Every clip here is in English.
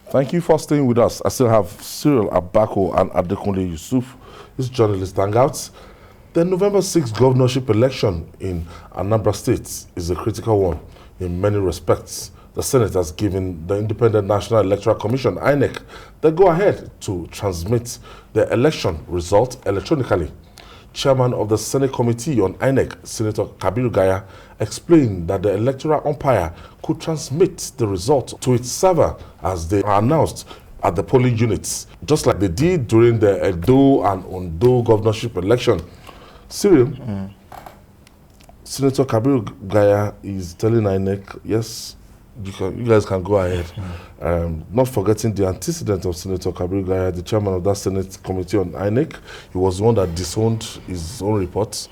Thank you for staying with us. I still have Cyril Abako and Adekunle Yusuf. This journalist Hangout. The November 6th governorship election in Anambra State is a critical one in many respects. The Senate has given the Independent National Electoral Commission, INEC, the go-ahead to transmit the election result electronically. Chairman of the Senate Committee on INEC, Senator Kabiru Gaya, explained that the electoral umpire could transmit the result to its server as they are announced at the polling units, just like they did during the Edo and Ondo governorship election. Cyril, Senator Kabiru Gaya is telling INEC, yes, you guys can go ahead. Not forgetting the antecedent of Senator Kabiru Gaya, the chairman of that Senate Committee on INEC. He was the one that disowned his own reports.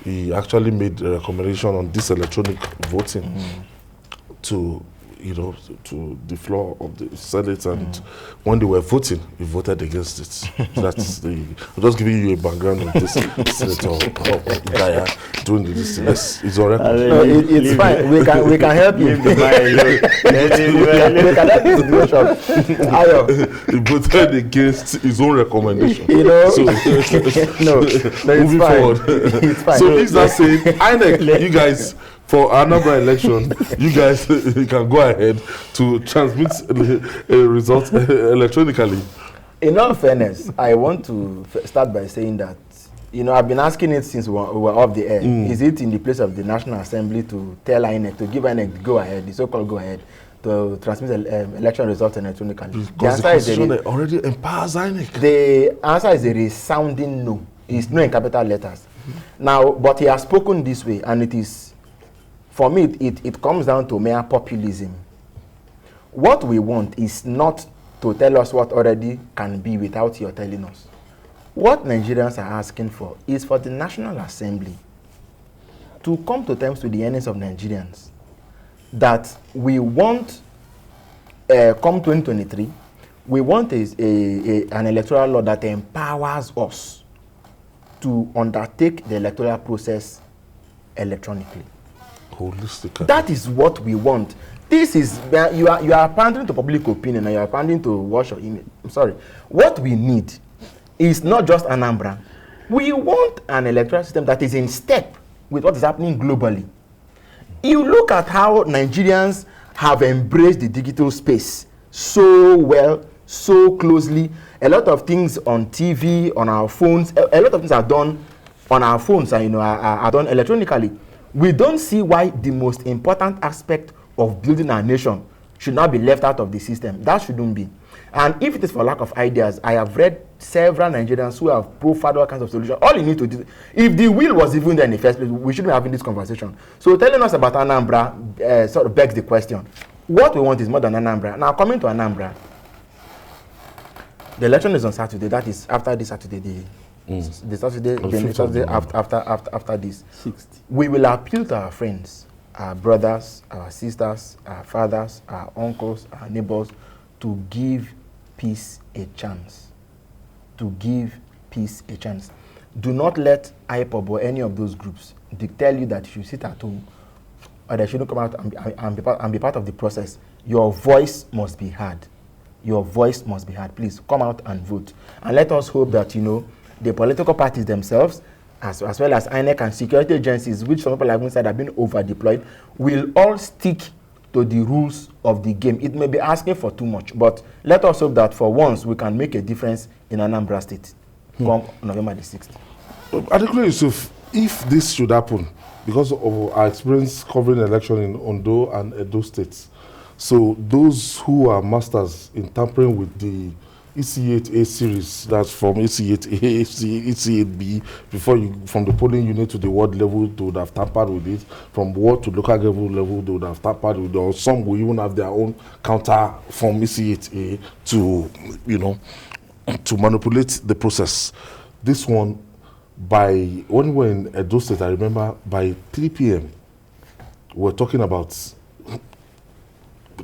He actually made a recommendation on this electronic voting to the floor of the Senate, and when they were voting, he voted against it. That's I'm just giving you a background of this Senator Gaya doing this. Yes, it's all right. No, it's fine. We can help you. We can help you situation. He voted against his own recommendation. So, no, moving forward. It's fine. So he's not saying, INEC, you guys, for Anambra election, you guys can go ahead to transmit a result electronically. In all fairness, I want to start by saying that, I've been asking it since we were off the air. Is it in the place of the National Assembly to tell INEC, to give INEC the go-ahead, the so-called go-ahead, to transmit election results electronically? Because the Constitution already empowers INEC. The answer is a resounding no. It's no in capital letters. Now, but he has spoken this way, and it is, for me, it comes down to mere populism. What we want is not to tell us what already can be without your telling us. What Nigerians are asking for is for the National Assembly to come to terms with the earnings of Nigerians that we want, come 2023, we want an electoral law that empowers us to undertake the electoral process electronically. Holistic. That is what we want. This is, you are pandering to public opinion, and you are pandering to wash your image. I'm sorry. What we need is not just Anambra. We want an electoral system that is in step with what is happening globally. You look at how Nigerians have embraced the digital space so well, so closely. A lot of things on TV, on our phones, a lot of things are done on our phones and are done electronically. We don't see why the most important aspect of building our nation should not be left out of the system. That shouldn't be. And if it is for lack of ideas, I have read several Nigerians who have profiled all kinds of solutions. All you need to do, if the will was even there in the first place, we shouldn't be having this conversation. So telling us about Anambra sort of begs the question. What we want is more than Anambra. Now, coming to Anambra, the election is on Saturday. That is after this Saturday, the Saturday after this. 60. We will appeal to our friends, our brothers, our sisters, our fathers, our uncles, our neighbors to give peace a chance. To give peace a chance. Do not let IPOB or any of those groups tell you that you should sit at home or that you shouldn't come out and be part of the process. Your voice must be heard. Your voice must be heard. Please come out and vote. And let us hope that, the political parties themselves, as well as INEC and security agencies, which some people have said have been over-deployed, will all stick to the rules of the game. It may be asking for too much, but let us hope that for once we can make a difference in Anambra State come November the 6th. Adekunle Yusuf, if this should happen, because of our experience covering election in Ondo and Edo states, so those who are masters in tampering with the EC8A series, that's from EC8A, EC8B, from the polling unit to the ward level, they would have tampered with it. From ward to local level, they would have tampered with it. Or some will even have their own counter from EC8A to manipulate the process. This one, when we were in Edo State, I remember by 3 p.m., we're talking about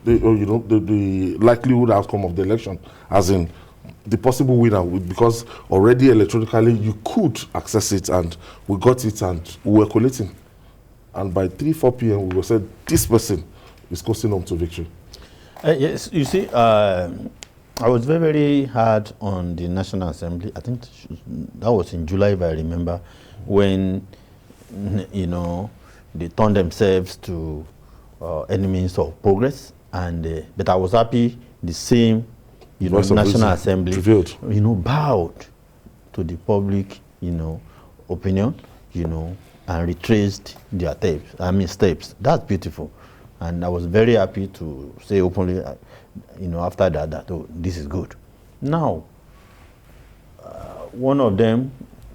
the likelihood outcome of the election, as in the possible winner, because already electronically you could access it, and we got it and we were collating. And by 3-4 p.m. we were said this person is coasting on to victory. Yes, you see, I was very, very hard on the National Assembly. I think that was in July, if I remember, when, you know, they turned themselves to enemies of progress. And but I was happy the same, you know, National Assembly, prevailed. you know, bowed to the public, you know, opinion, you know, and retraced their steps. That's beautiful. And I was very happy to say openly, you know, after that, oh, this is good. Now, one of them,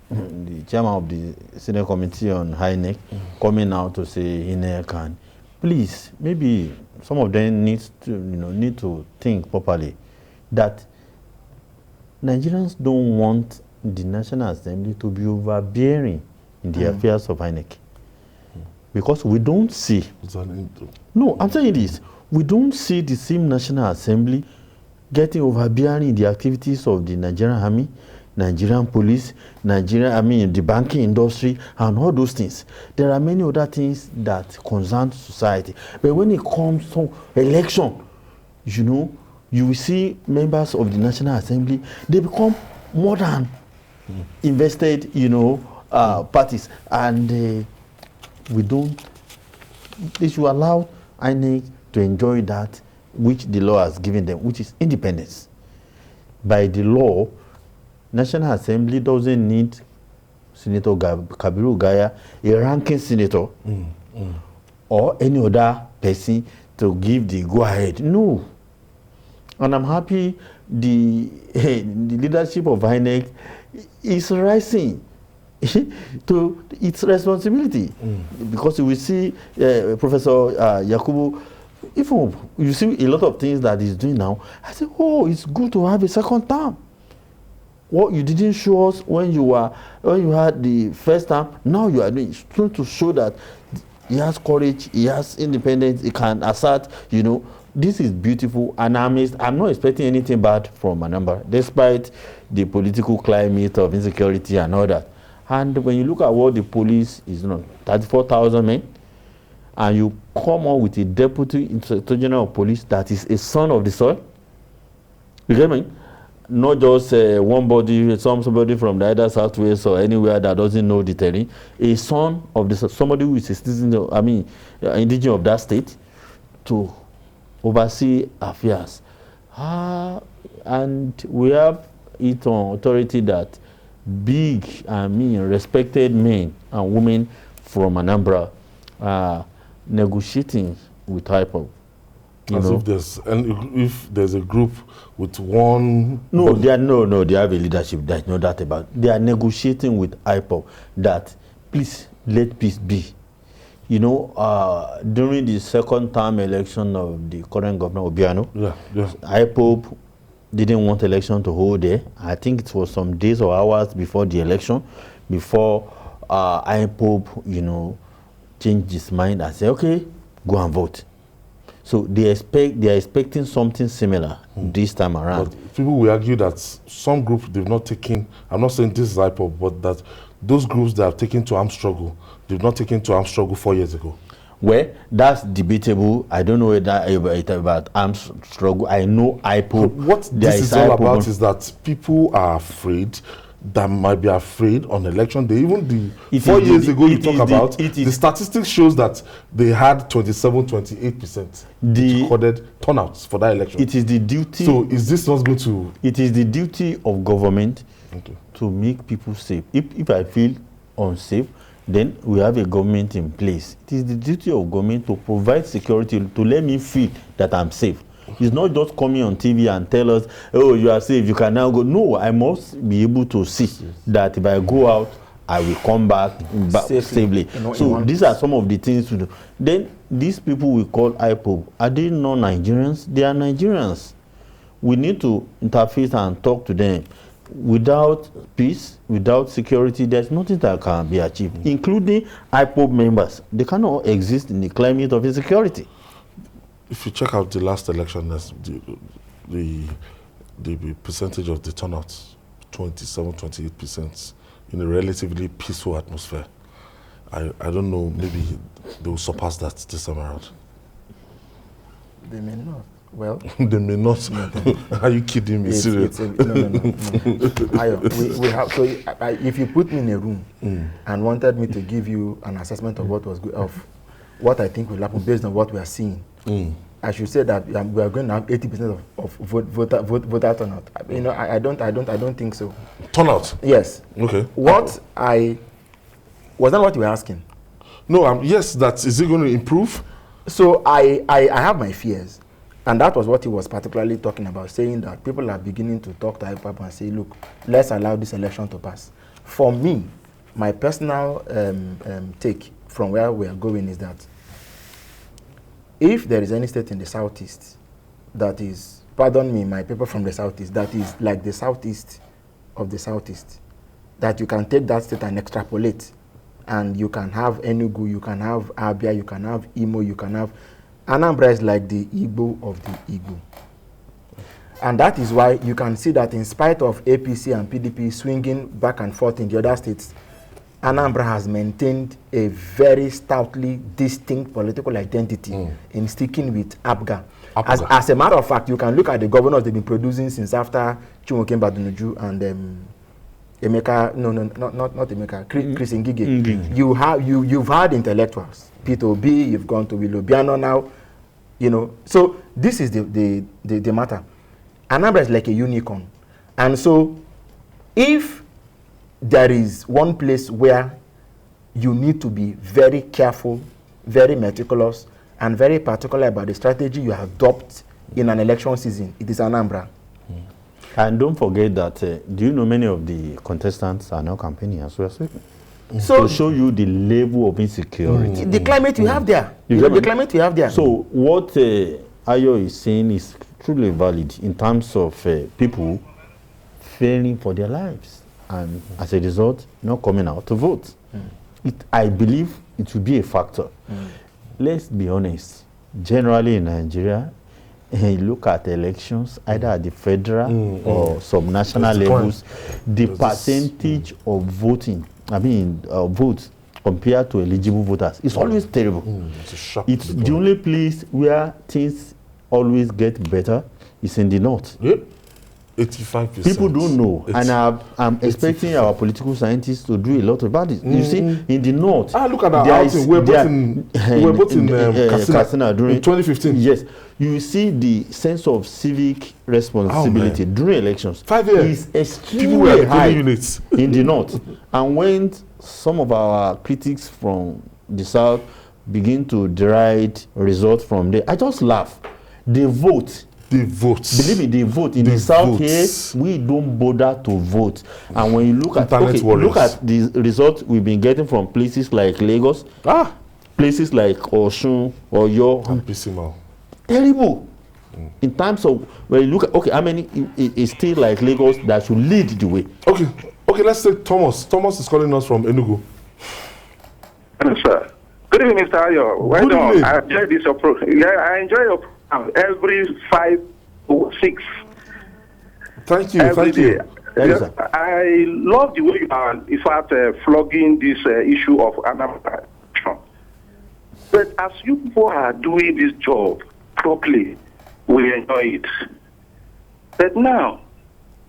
the chairman of the Senate Committee on INEC, coming out to say INEC, and please, maybe some of them need to think properly that Nigerians don't want the National Assembly to be overbearing in the affairs of INEC. Because we don't see. No, I'm saying this. We don't see the same National Assembly getting overbearing in the activities of the Nigerian Army, Nigerian Police, the banking industry, and all those things. There are many other things that concern society. But when it comes to election, you know, you will see members of the National Assembly, they become more than invested, you know, parties. And they should allow INEC to enjoy that which the law has given them, which is independence. By the law, National Assembly doesn't need Senator Kabiru Gaya, a ranking senator, or any other person to give the go-ahead. No. And I'm happy the leadership of INEC is rising to its responsibility. Because we see Professor Yakubu, even you see a lot of things that he's doing now, I say, oh, it's good to have a second term. What you didn't show us when you had the first term, now you are doing it to show that he has courage, he has independence, he can assert, you know. This is beautiful, and I'm not expecting anything bad from Anambra, despite the political climate of insecurity and all that. And when you look at what the police is, 34,000 men, and you come on with a deputy inspector general of police that is a son of the soil, you get me? Not just somebody from the either southwest or anywhere that doesn't know the terrain, a son of the somebody who is a citizen, indigenous of that state, to oversee affairs. And we have it on authority that big, respected men and women from Anambra are negotiating with IPOB. If there's a group with one... they have a leadership. There's no doubt about it. They are negotiating with IPOB that, please, let peace be. You know, during the second term election of the current governor, Obiano, IPOB didn't want election to hold there. I think it was some days or hours before the election, before IPOB, you know, changed his mind and said, okay, go and vote. So they are expecting something similar this time around. But people will argue that some groups they've not taken, I'm not saying this is IPOB, but that those groups that have taken to armed struggle, they've not taken to armed struggle 4 years ago. Well, that's debatable. I don't know about armed struggle. I know IPOB. What this is all about is that people are afraid, that might be afraid on election day. Even 4 years ago you talk about, the statistics shows that they had 28% recorded turnouts for that election. It is the duty. So is this not going to... It is the duty of government to make people safe. If I feel unsafe, then we have a government in place. It is the duty of government to provide security, to let me feel that I'm safe. It's not just coming on TV and tell us, oh, you are safe, you can now go. No, I must be able to see that if I go out, I will come back safely. So these are some of the things to do. Then these people we call IPOB, are they not Nigerians? They are Nigerians. We need to interface and talk to them. Without peace, without security, there's nothing that can be achieved, including IPOB members. They cannot exist in the climate of insecurity. If you check out the last election, the percentage of the turnout, 28% in a relatively peaceful atmosphere. I don't know, maybe they will surpass that this time around. They may not. Well, They may not. Are you kidding me? Serious? No. Ayo, we have. So if you put me in a room and wanted me to give you an assessment of what was good, of what I think will happen based on what we are seeing, I should say that we are going to have 80% of voter turnout. I don't think so. Turnout? Yes. Okay. Was that what you were asking? No. Yes. That is it going to improve? So I have my fears. And that was what he was particularly talking about, saying that people are beginning to talk to IPAP and say, look, let's allow this election to pass. For me, my personal take from where we are going is that if there is any state in the southeast that is, pardon me, my people from the southeast, that is like the southeast of the southeast, that you can take that state and extrapolate, and you can have Enugu, you can have Abia, you can have Imo, you can have Anambra is like the Igbo of the Igbo. And that is why you can see that in spite of APC and PDP swinging back and forth in the other states, Anambra has maintained a very stoutly distinct political identity in sticking with APGA. As a matter of fact, you can look at the governors they've been producing since after Chinwoke Mbadunuju and Emeka, not Emeka, Chris Ngige. You've had intellectuals. Peter Obi, you've gone to Willobiano now, So this is the matter. Anambra is like a unicorn. And so if there is one place where you need to be very careful, very meticulous, and very particular about the strategy you adopt in an election season, it is Anambra. And don't forget that, do you know many of the contestants are now campaigning as we are speaking? So to show you the level of insecurity. The climate you have there. The climate you have there. So what Ayo is saying is truly valid in terms of people fearing for their lives and as a result not coming out to vote. I believe it will be a factor. Let's be honest. Generally in Nigeria, look at elections, either at the federal or subnational levels, the percentage of voting, votes compared to eligible voters, it's always terrible. It's the only place where things always get better is in the north. 85%. People don't know, and I'm expecting our political scientists to do a lot about it. You see, in the north, look at our outing. We're both in Katsina during 2015. Yes, you see the sense of civic responsibility during elections. 5 years is extremely high units in the north. And when some of our critics from the south begin to deride results from there, I just laugh. They vote. Believe me, they vote. In the south here, we don't bother to vote. And when you look at the results we've been getting from places like Lagos, places like Osun, Oyo, terrible. In terms of when you look at how many is still like Lagos that should lead the way. Okay, let's take Thomas. Thomas is calling us from Enugu. Hello, sir. Good evening, Mr. Ayo. Well done. I enjoy this approach. Yeah, I enjoy your program every 5 or 6. Thank you. Every day. Yes, I love the way you are, in fact, flogging this issue of Anambra. But as you people are doing this job properly, we enjoy it. But now,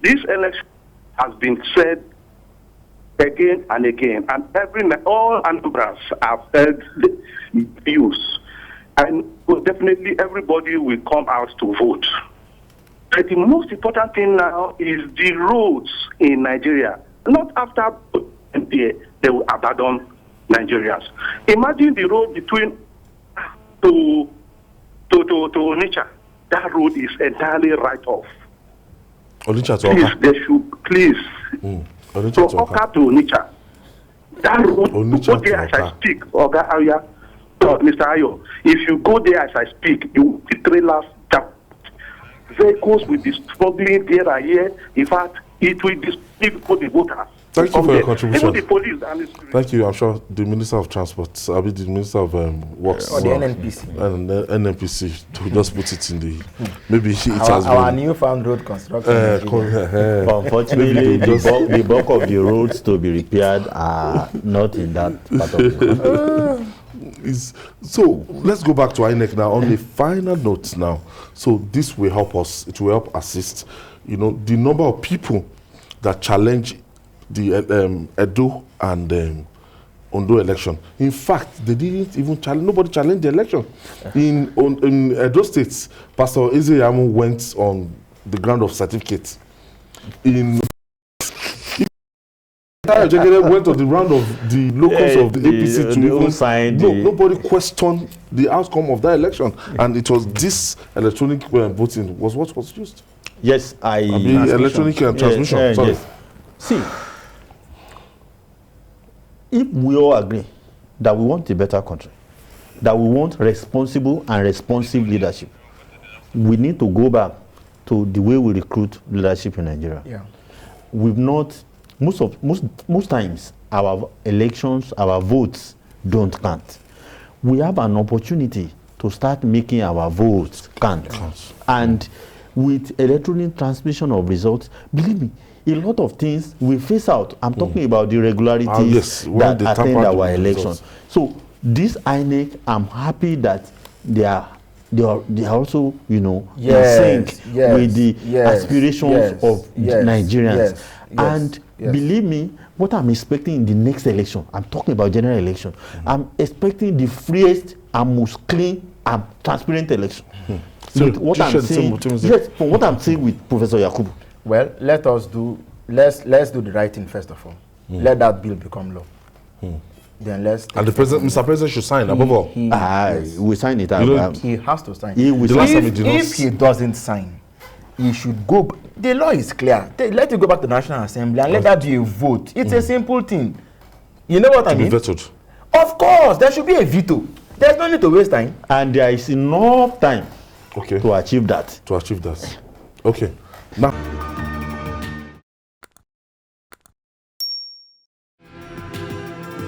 this election has been said again and again, and all Anambrans have heard the views. And definitely everybody will come out to vote. But the most important thing now is the roads in Nigeria. Not after they will abandon Nigerians. Imagine the road between to Onitsha. That road is entirely right off. Onitsha to Please, Oka. they should please. Onitsha to Oka to Onitsha. That road, Onitsha go there to as I Oka. speak, Oga Aya. Mr. Ayo, if you go there as I speak, you will see trailers, vehicles will be struggling there and here. In fact, it will disturb the voters. Thank you for your contribution. Even the police and the Thank you. I'm sure the Minister of Transport, I'll be the Minister of Works. Or the NNPC. And the NNPC, to just put it in the... Maybe it has our been... newfound road construction. Unfortunately, the bulk of the roads to be repaired are not in that part of the country. So let's go back to INEC now on a final note now. So this will help us, it will help assist, the number of people that challenge the Edo and Ondo election. In fact, they didn't even challenge, nobody challenged the election. In Edo States, Pastor Ezeyamu went on the ground of certificate. In went on the round of the locals of the APC to even sign. Nobody questioned the outcome of that election, and it was this electronic voting was what was used. Yes, electronic transmission. Sorry. Yes. See, if we all agree that we want a better country, that we want responsible and responsive leadership, we need to go back to the way we recruit leadership in Nigeria. Yeah. We've not, most times, our elections, our votes don't count. We have an opportunity to start making our votes count. And with electronic transmission of results, believe me, a lot of things we face out. I'm talking about the irregularities that attend our elections. So this INEC, I'm happy that they are also, in sync with the aspirations of Nigerians. And believe me, what I'm expecting in the next election, I'm talking about general election, I'm expecting the freest and most clean and transparent election. So what I'm saying, yes, from what I'm saying with Professor Yakubu. Well, let's do the right thing first of all. Let that bill become law. Then let's. And the president, Mr. President, should sign above all. We sign it. He has to sign. If he doesn't sign, he should go. The law is clear. Let it go back to the National Assembly and let that be a vote. It's a simple thing. You know what I mean? To be vetoed. Of course, there should be a veto. There's no need to waste time. And there is enough time to achieve that. Okay. Now.